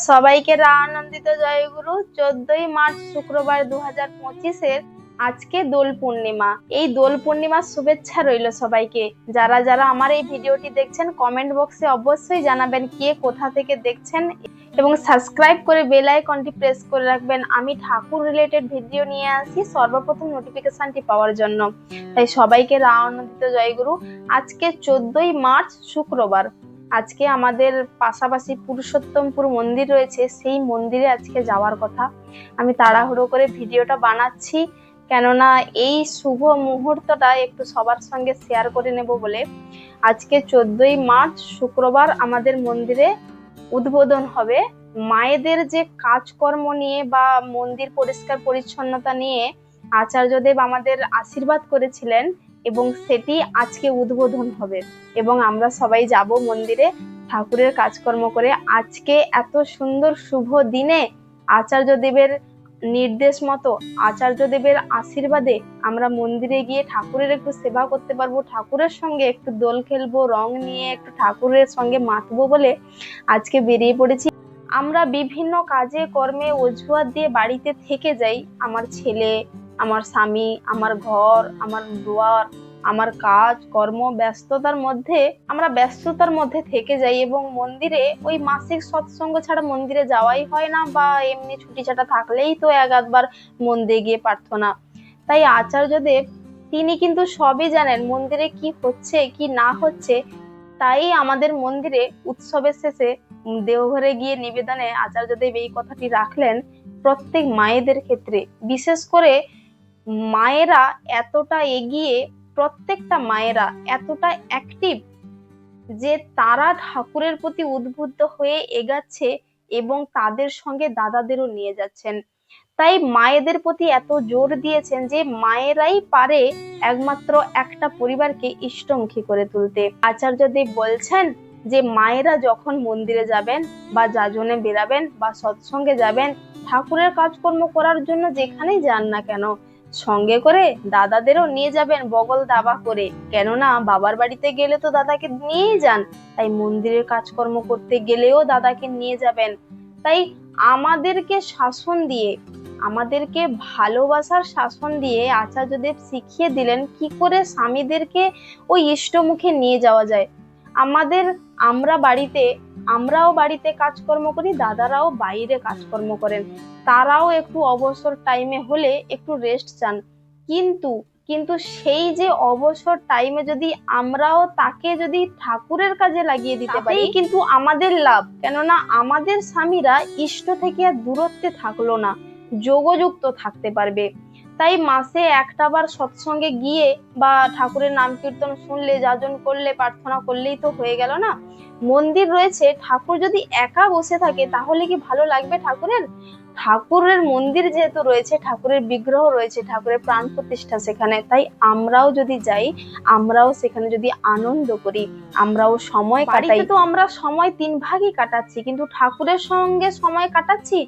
সবাইকে আনন্দিত জয়গুরু। 14ই মার্চ শুক্রবার 2025-এর আজকে দোল পূর্ণিমা। এই দোল পূর্ণিমার শুভেচ্ছা রইল সবাইকে। যারা যারা আমার এই ভিডিওটি দেখছেন কমেন্ট বক্সে অবশ্যই জানাবেন কে কোথা থেকে দেখছেন এবং সাবস্ক্রাইব করে বেল আইকনটি প্রেস করে রাখবেন। আমি ঠাকুর রিলেটেড ভিডিও নিয়ে আসি সর্বপ্রথম নোটিফিকেশনটি পাওয়ার জন্য। তাই সবাইকে আনন্দিত জয়গুরু। আজকে 14ই মার্চ শুক্রবার। আজকে আমাদের পাশাপাশি পুরুষোত্তমপুর মন্দির রয়েছে, সেই মন্দিরে আজকে যাওয়ার কথা। আমি তাড়াহুড়ো করে ভিডিওটা বানাচ্ছি, কেননা এই শুভ মুহূর্তটা একটু সবার সঙ্গে শেয়ার করে নেব বলে। আজকে 14ই মার্চ শুক্রবার আমাদের মন্দিরে উদ্বোধন হবে। মায়েদের যে কাজকর্ম নিয়ে বা মন্দির পরিষ্কার পরিচ্ছন্নতা নিয়ে আচার্যদেব আমাদের আশীর্বাদ করেছিলেন এবং সেটি আজকে উদ্বোধন হবে এবং আমরা সবাই যাব মন্দিরে ঠাকুরের কাজকর্ম করে। আজকে এত সুন্দর শুভ দিনে আচার্যদেবের নির্দেশ মতো, আচার্যদেবের আশীর্বাদে আমরা মন্দিরে গিয়ে ঠাকুরের একটু সেবা করতে পারবো, ঠাকুরের সঙ্গে একটু দোল খেলবো, রং নিয়ে একটু ঠাকুরের সঙ্গে মাতবো বলে আজকে বেরিয়ে পড়েছি। আমরা বিভিন্ন কাজে কর্মে অজুহাত দিয়ে বাড়িতে থেকে যাই। আমার ছেলে, আমার স্বামী, আমার ঘর, আমার দুয়ার, আমার কাজ কর্ম ব্যস্ততার মধ্যে থেকে যাই এবং মন্দিরে ওই মাসিক সৎসঙ্গ ছাড়া মন্দিরে যাওয়াই হয় না, বা এমনি ছুটি ছাটা থাকলেই তো এক আধবার মন্দিরে গিয়ে প্রার্থনা। তাই আচার্যদেব তিনি কিন্তু সবই জানেন মন্দিরে কি হচ্ছে কি না হচ্ছে। তাই আমাদের মন্দিরে উৎসবের শেষে দেওঘরে গিয়ে নিবেদনে আচার্যদেব এই কথাটি রাখলেন, প্রত্যেক মায়েদের ক্ষেত্রে, বিশেষ করে মায়েরা এতটা এগিয়ে, প্রত্যেকটা মায়েরা এতটা অ্যাক্টিভ যে তারা ঠাকুরের প্রতি উদ্বুদ্ধ হয়ে এগাচ্ছে এবং তাদের সঙ্গে দাদাদেরও নিয়ে যাচ্ছেন। তাই মায়েদের প্রতি এত জোর দিয়েছেন যে মায়েরাই পারে একমাত্র একটা পরিবারকে ইষ্টমুখী করে তুলতে। আচার্যদেব বলছেন যে মায়েরা যখন মন্দিরে যাবেন বা যাজনে বেরাবেন বা সৎসঙ্গে যাবেন, ঠাকুরের কাজকর্ম করার জন্য যেখানেই যান না কেন, সঙ্গে করে দাদাদেরও নিয়ে যাবেন বগল দাবা করে। কেননা বাবার বাড়িতে গেলে তো দাদাকে নিয়েই যান, তাই মন্দিরের কাজকর্ম করতে গেলেও দাদাকে নিয়ে যাবেন। তাই আমাদেরকে শাসন দিয়ে, আমাদেরকে ভালোবাসার শাসন দিয়ে আচার্যদেব শিখিয়ে দিলেন কি করে স্বামীদেরকে ওই ইষ্টমুখে নিয়ে যাওয়া যায়। আমরাও বাড়িতে কাজকর্ম করি, দাদারাও বাইরে কাজকর্ম করেন, তারাও একটু অবসর টাইমে হলে একটু রেস্ট চান। কিন্তু সেই যে অবসর টাইমে যদি আমরাও তাকে যদি ঠাকুরের কাজে লাগিয়ে দিতে পারি, কিন্তু আমাদের লাভ। কেননা আমাদের স্বামীরা ইষ্ট থেকে আর দূরত্বে থাকলো না, যোগযুক্ত থাকতে পারবে। তাই মাসে একটা বার সৎসঙ্গে গিয়ে বা ঠাকুরের নাম কীর্তন শুনলে, যাজন করলে, প্রার্থনা করলেই তো হয়ে গেল না। মন্দির রয়েছে, ঠাকুর যদি একা বসে থাকে তাহলে কি ভালো লাগবে ঠাকুরের? ঠাকুরের মন্দির যেহেতু রয়েছে, ঠাকুরের বিগ্রহ রয়েছে, ঠাকুরের প্রাণ প্রতিষ্ঠা সেখানে। তাই আমরাও যদি যাই, আমরাও সেখানে যদি আনন্দ করি, আমরাও সময় কাটাই। তো আমরা সময় 3 ভাগই কাটাচ্ছি, কিন্তু ঠাকুরের সঙ্গে সময় কাটাচ্ছি।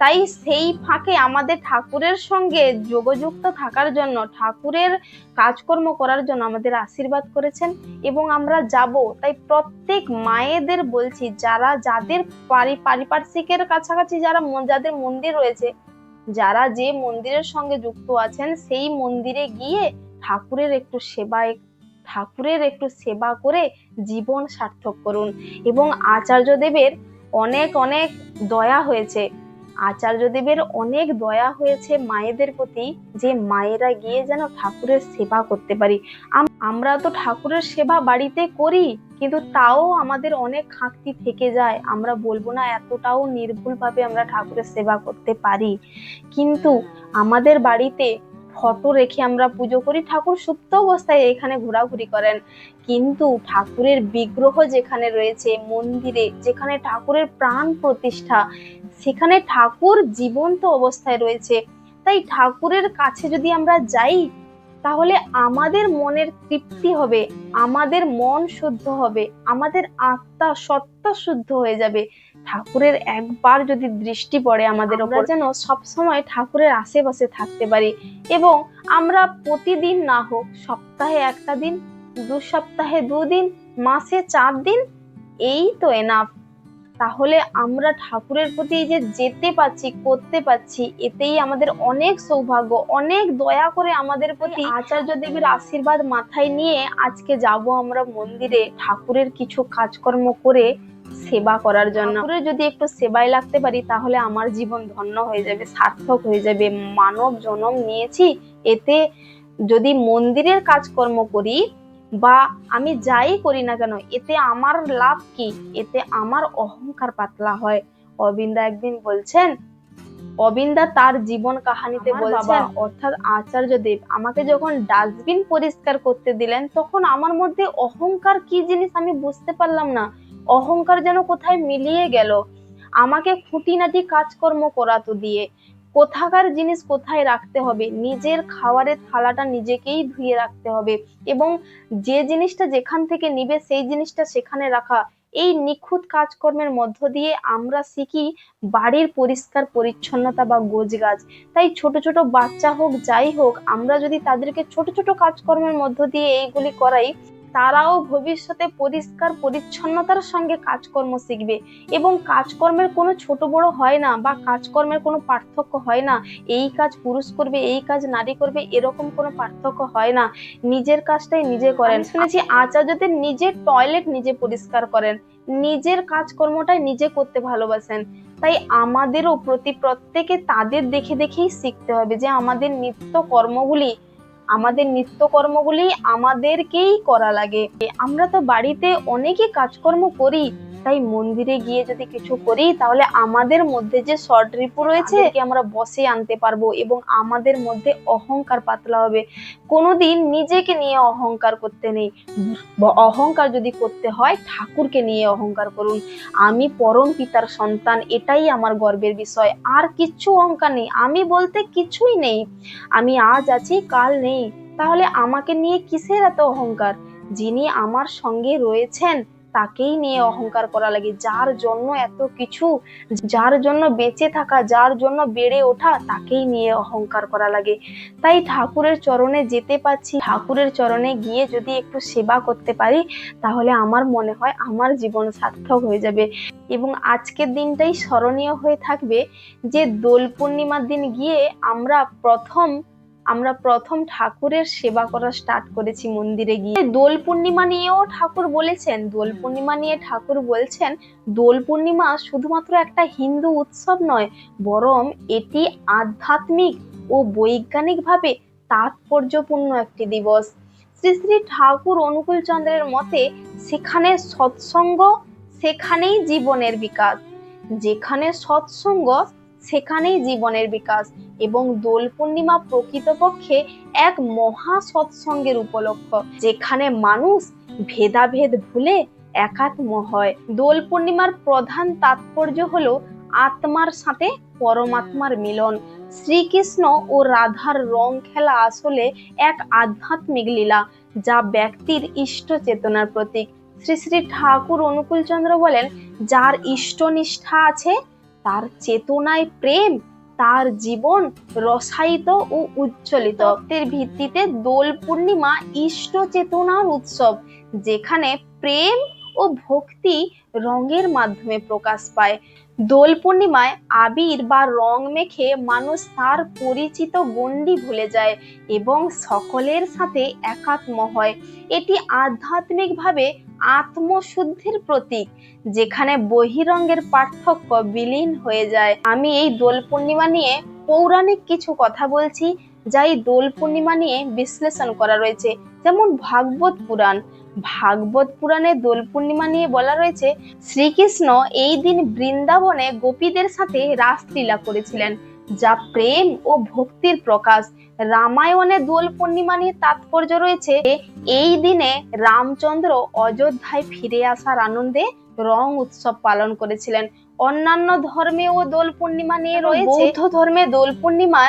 তাই সেই ফাঁকে আমাদের ঠাকুরের সঙ্গে যোগযুক্ত থাকার জন্য, ঠাকুরের কাজকর্ম করার জন্য আমাদের আশীর্বাদ করেছেন এবং আমরা যাব। তাই প্রত্যেক মায়েদের বলছি, যাদের পারিপার্শ্বিকের কাছাকাছি যাদের মন্দির রয়েছে, যারা যে মন্দিরের সঙ্গে যুক্ত আছেন, সেই মন্দিরে গিয়ে ঠাকুরের একটু সেবা করে জীবন সার্থক করুন। এবং আচার্যদেবের অনেক অনেক দয়া হয়েছে, আচার্যদেবের অনেক দয়া হয়েছে মায়েদের প্রতি, যে মায়েরা গিয়ে যেন ঠাকুরের সেবা করতে পারি। আমরা তো ঠাকুরের সেবা বাড়িতে করি, কিন্তু তাও আমাদের অনেক খাঁকতি থেকে যায়। আমরা বলবো না এতটাও নির্ভুলভাবে আমরা ঠাকুরের সেবা করতে পারি, কিন্তু আমাদের বাড়িতে ফটো রেখে আমরা পুজো করি, ঠাকুর সুপ্ত অবস্থায় এখানে ঘোরাঘুরি করেন, কিন্তু ঠাকুরের বিগ্রহ যেখানে রয়েছে মন্দিরে, যেখানে ঠাকুরের প্রাণ প্রতিষ্ঠা, সেখানে ঠাকুর জীবন্ত অবস্থায় রয়েছে। তাই ঠাকুরের কাছে যদি আমরা যাই, তাহলে আমাদের মনের তৃপ্তি হবে, আমাদের মন শুদ্ধ হবে, আমাদের আত্মা সত্তা শুদ্ধ হয়ে যাবে। ঠাকুরের একবার যদি দৃষ্টি পড়ে আমাদের উপর, যেন সবসময় ঠাকুরের আশেপাশে থাকতে পারি। এবং আমরা প্রতিদিন না হোক, সপ্তাহে একটা দিন, 2 সপ্তাহে 2 দিন, মাসে 4 দিন, এই তো এনাফ। তাহলে আমরা ঠাকুরের প্রতি যে যেতে পাচ্ছি, করতে পাচ্ছি, এতেই আমাদের অনেক সৌভাগ্য, অনেক দয়া করে আমাদের প্রতি আচার্য দেবের আশীর্বাদ মাথায় নিয়ে আজকে যাব আমরা মন্দিরে ঠাকুরের কিছু কাজকর্ম করে সেবা করার জন্য। ঠাকুরের যদি একটু সেবায় লাগতে পারি তাহলে আমার জীবন ধন্য হয়ে যাবে, সার্থক হয়ে যাবে। মানব জন্ম নিয়েছি, এতে যদি মন্দিরের কাজকর্ম করি বা আমি যাই করি না কেন, এতে আমার লাভ কি? এতে আমার অহংকার পাতলা হয়। অবিন্দা একদিন বলছেন, অবিন্দা তার জীবন কাহিনীতে বলছেন, অর্থাৎ আচার্য দেব আমাকে যখন ডাস্টবিন পরিষ্কার করতে দিলেন তখন আমার মধ্যে অহংকার কি জিনিস আমি বুঝতে পারলাম না। অহংকার যেন কোথায় মিলিয়ে গেল। আমাকে খুঁটিনাটি কাজকর্ম করাতো দিয়ে, কোথাকার জিনিস কোথায় রাখতে হবে, নিজের খাবারের থালাটা নিজেকেই ধুয়ে রাখতে হবে এবং যে জিনিসটা যেখান থেকে নিবে সেই জিনিসটা সেখানে রাখা, এই নিখুঁত কাজকর্মের মধ্য দিয়ে আমরা শিখি বাড়ির পরিষ্কার পরিচ্ছন্নতা বা গোছগাছ। তাই ছোট ছোট বাচ্চা হোক যাই হোক, আমরা যদি তাদেরকে ছোট ছোট কাজকর্মের মধ্য দিয়ে এইগুলি করাই, তারাও ভবিষ্যতে পরিষ্কার পরিচ্ছন্নতার সঙ্গে কাজকর্ম শিখবে। এবং কাজকর্মের কোনো ছোট বড় হয় না, বা কাজকর্মের কোনো পার্থক্য হয় না। এই কাজ পুরুষ করবে, এই কাজ নারী করবে, এরকম কোনো পার্থক্য হয় না। নিজের কাজটাই নিজে করেন। শুনেছি আচার্যদের নিজের টয়লেট নিজে পরিষ্কার করেন, নিজের কাজকর্মটাই নিজে করতে ভালোবাসেন। তাই আমাদেরও প্রত্যেকে তাদের দেখে দেখেই শিখতে হবে যে আমাদের নিত্য কর্মগুলি আমাদেরকেই করা লাগে। আমরা তো বাড়িতে অনেকই কাজকর্ম করি, তাই মন্দিরে গিয়ে যদি কিছু করি তাহলে আমাদের মধ্যে যে শর্ট রিপু রয়েছে আমরা বসে আনতে পারবো এবং আমাদের মধ্যে অহংকার পাতলা হবে। কোনোদিন নিজেকে নিয়ে অহংকার করতে নেই। অহংকার যদি করতে হয় ঠাকুরকে নিয়ে অহংকার করুন। আমি পরম পিতার সন্তান, এটাই আমার গর্বের বিষয়। আর কিচ্ছু অহংকার নেই, আমি বলতে কিছুই নেই। আমি আজ আছি, কাল নেই, তাহলে আমাকে নিয়ে কিসের এত অহংকার? যিনি আমার সঙ্গে রয়েছেন তাকেই নিয়ে অহংকার করা লাগে। যার জন্য এত কিছু, যার জন্য বেঁচে থাকা, যার জন্য বেড়ে ওঠা, তাকেই নিয়ে অহংকার করা লাগে। তাই ঠাকুরের চরণে যেতে পাচ্ছি, ঠাকুরের চরণে গিয়ে যদি একটু সেবা করতে পারি তাহলে আমার মনে হয় আমার জীবন সার্থক হয়ে যাবে। এবং আজকের দিনটাই স্মরণীয় হয়ে থাকবে যে দোল পূর্ণিমার দিন গিয়ে আমরা প্রথম ঠাকুরের সেবা করা স্টার্ট করেছি মন্দিরে গিয়ে। দোল পূর্ণিমা নিয়েও ঠাকুর বলেছেন, দোল পূর্ণিমা নিয়ে ঠাকুর বলছেন, দোল পূর্ণিমা শুধুমাত্র একটা হিন্দু উৎসব নয়, বরং এটি আধ্যাত্মিক ও বৈজ্ঞানিকভাবে তাৎপর্যপূর্ণ একটি দিবস। শ্রী শ্রী ঠাকুর অনুকূল চন্দ্রের মতে, সেখানে সৎসঙ্গ সেখানেই জীবনের বিকাশ, যেখানে সৎসঙ্গ সেখানেই জীবনের বিকাশ। এবং দোল পূর্ণিমা প্রকৃতপক্ষে এক মহা সৎসঙ্গের উপলক্ষ, যেখানে মানুষ ভেদাভেদ ভুলে একাত্ম হয়। দোল পূর্ণিমার প্রধান তাৎপর্য হলো আত্মার সাথে পরমাত্মার মিলন। শ্রীকৃষ্ণ ও রাধার রং খেলা আসলে এক আধ্যাত্মিক লীলা, যা ব্যক্তির ইষ্ট চেতনার প্রতীক। শ্রী শ্রী ঠাকুর অনুকূল চন্দ্র বলেন, যার ইষ্টনিষ্ঠা আছে, তার চেতনায় প্রেম, তার জীবন রসায়িত ও উজ্জ্বলিত। এর ভিত্তিতে দোল পূর্ণিমা ইষ্ট চেতনার উৎসব, যেখানে প্রেম ও ভক্তি রঙের মাধ্যমে প্রকাশ পায়। দোল পূর্ণিমায় আবির বা রং মেখে মানুষ তার পরিচিত গণ্ডি ভুলে যায় এবং সকলের সাথে একাত্ম হয়। এটি আধ্যাত্মিকভাবে আত্মশুদ্ধির প্রতীক, যেখানে বহিরঙ্গের পার্থক্য বিলীন হয়ে যায়। আমি এই দোল পূর্ণিমা নিয়ে পৌরাণিক কিছু কথা বলছি, যা এই দোল পূর্ণিমা নিয়ে বিশ্লেষণ করা রয়েছে। যেমন ভাগবত পুরাণে দোল পূর্ণিমা নিয়ে বলা রয়েছে, শ্রীকৃষ্ণ এই দিন বৃন্দাবনে গোপীদের সাথে রাসলীলা করেছিলেন, যা প্রেম ও ভক্তির প্রকাশ। রামায়ণে দোল পূর্ণিমা নিয়ে তাৎপর্য রয়েছে, এই দিনে রামচন্দ্র অযোধ্যায় ফিরে আসার আনন্দে রং উৎসব পালন করেছিলেন। অন্যান্য ধর্মেও দোল পূর্ণিমা নিয়ে রয়েছে। বৌদ্ধ ধর্মে দোল পূর্ণিমা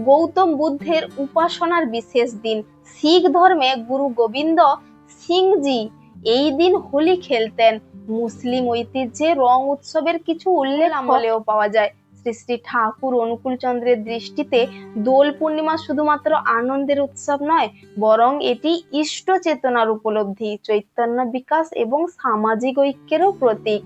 গৌতম বুদ্ধের উপাসনার বিশেষ দিন। শিখ ধর্মে গুরু গোবিন্দ সিংজি এই দিন হোলি খেলতেন। মুসলিম ঐতিহ্যে রং উৎসবের কিছু উল্লেখ আমলেও পাওয়া যায়। শ্রী শ্রী ঠাকুর অনুকূল চন্দ্রের দৃষ্টিতে দোল পূর্ণিমা শুধুমাত্র আনন্দের উৎসব নয়, বরং এটি ইষ্ট চেতনার উপলব্ধি, চৈতন্য বিকাশ এবং সামাজিক ঐক্যেরও প্রতীক।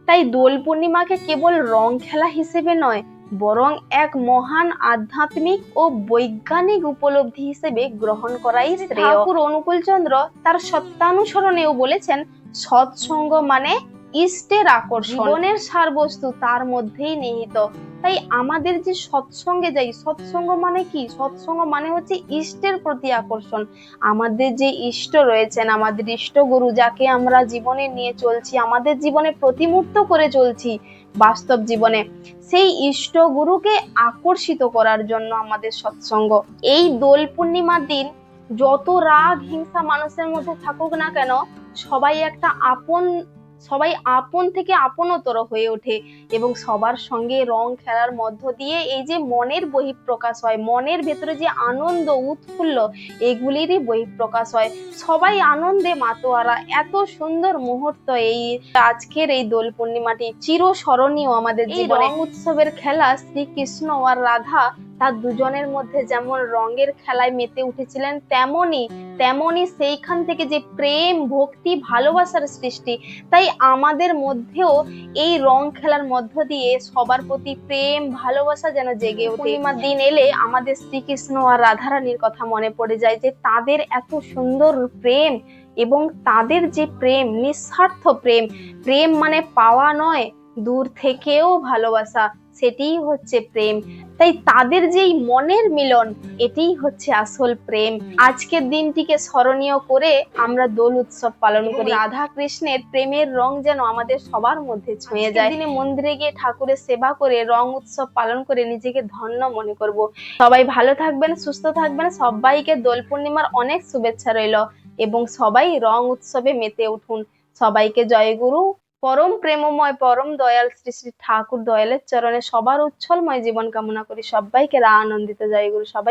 তাই দোল পূর্ণিমাকে কেবল রং খেলা হিসেবে নয়, বরং এক মহান আধ্যাত্মিক ও বৈজ্ঞানিক উপলব্ধি হিসেবে গ্রহণ করাই শ্রেয়। ঠাকুর অনুকূলচন্দ্র তার সত্যানুসরণেও বলেছেন, সৎসঙ্গ মানে ইষ্টের আকর্ষণ, জীবনের সারবস্তু তার মধ্যেই নিহিত। তাই আমাদের যে সৎসঙ্গে যাই, সৎসঙ্গ মানে কি? সৎসঙ্গ মানে হচ্ছে ইষ্টের প্রতি আকর্ষণ। আমাদের যে ইষ্ট রয়েছেন, আমাদের ইষ্ট গুরু, যাকে আমরা জীবনে নিয়ে চলছি, আমাদের জীবনে প্রতিমূর্ত করে চলছি বাস্তব জীবনে, সেই ইষ্ট গুরুকে আকর্ষিত করার জন্য আমাদের সৎসঙ্গ। এই দোল পূর্ণিমার দিন যত রাগ হিংসা মানুষের মধ্যে থাকুক না কেন, সবাই আপন থেকে আপনতর হয়ে ওঠে এবং সবার সঙ্গে রং খেলার মধ্য দিয়ে এই যে মনের বহিঃপ্রকাশ হয়, মনের ভেতরে যে আনন্দ উৎফুল্ল, এগুলিরই বহিঃপ্রকাশ হয়। সবাই আনন্দে মাতোয়ারা। এত সুন্দর মুহূর্ত এই আজকের এই দোল পূর্ণিমাটি চিরস্মরণীয় আমাদের জীবনে। রং উৎসবের খেলা শ্রীকৃষ্ণ আর রাধা, তার দুজনের মধ্যে যেমন রঙের খেলায় মেতে উঠেছিলেন, তেমনি সেইখান থেকে যে প্রেম, ভক্তি, ভালোবাসার সৃষ্টি। তাই আমাদের মধ্যেও এই রং খেলার মধ্য দিয়ে সবার প্রতি প্রেম ভালোবাসা যেন জেগে ওঠে। পূর্ণিমার দিন এলে আমাদের শ্রীকৃষ্ণ আর রাধারানীর কথা মনে পড়ে যায়, যে তাদের এত সুন্দর প্রেম এবং তাদের যে প্রেম, নিঃস্বার্থ প্রেম। প্রেম মানে পাওয়া নয়, দূর থেকেও ভালোবাসা, সেটিই হচ্ছে প্রেম। তাই তাদের যেই মনের মিলন, এটাই হচ্ছে আসল প্রেম। আজকের দিনটিকে স্মরণীয় করে আমরা দোল উৎসব পালন করি। রাধা কৃষ্ণের প্রেমের রং যেন আমাদের সবার মধ্যে ছুঁয়ে যায়। দিনে মন্দিরে গিয়ে ঠাকুরের সেবা করে, রং উৎসব পালন করে নিজেকে ধন্য মনে করব। সবাই ভালো থাকবেন, সুস্থ থাকবেন। সবাইকে দোল পূর্ণিমার অনেক শুভেচ্ছা রইল এবং সবাই রং উৎসবে মেতে উঠুন। সবাইকে জয়গুরু। পরম প্রেমময়, পরম দয়াল শ্রী শ্রী ঠাকুর দয়ালের চরণে সবার উচ্ছলময় জীবন কামনা করি। সবাইকে আনন্দিত। জয়গুরু। সবাই